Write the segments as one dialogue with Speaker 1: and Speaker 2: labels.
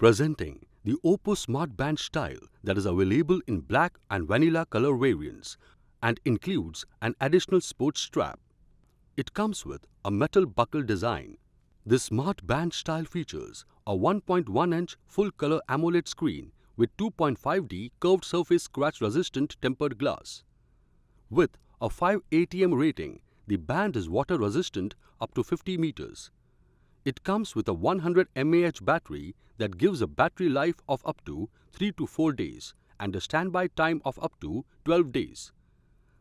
Speaker 1: Presenting the OPPO Smart Band style that is available in black and vanilla color variants and includes an additional sports strap. It comes with a metal buckle design. This Smart Band style features a 1.1-inch full-color AMOLED screen with 2.5D curved surface scratch-resistant tempered glass. With a 5 ATM rating, the band is water-resistant up to 50 meters. It comes with a 100 mAh battery that gives a battery life of up to 3 to 4 days and a standby time of up to 12 days.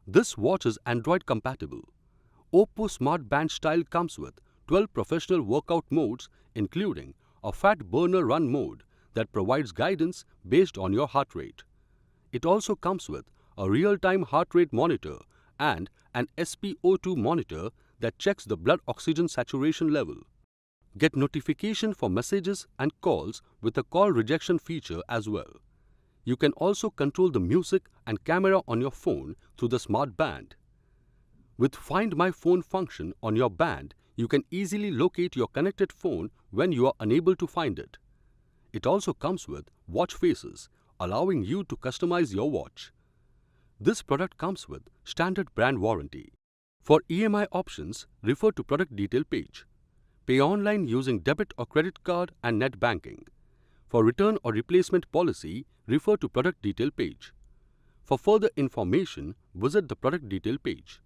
Speaker 1: This watch is Android compatible. OPPO Smart Band style comes with 12 professional workout modes including a fat burner run mode that provides guidance based on your heart rate. It also comes with a real-time heart rate monitor and an SpO2 monitor that checks the blood oxygen saturation level. Get notification for messages and calls with a call rejection feature as well. You can also control the music and camera on your phone through the Smart Band. With Find My Phone function on your band, you can easily locate your connected phone when you are unable to find it. It also comes with watch faces, allowing you to customize your watch. This product comes with standard brand warranty. For EMI options, refer to product detail page. Pay online using debit or credit card and net banking. For return or replacement policy, refer to product detail page. For further information, visit the product detail page.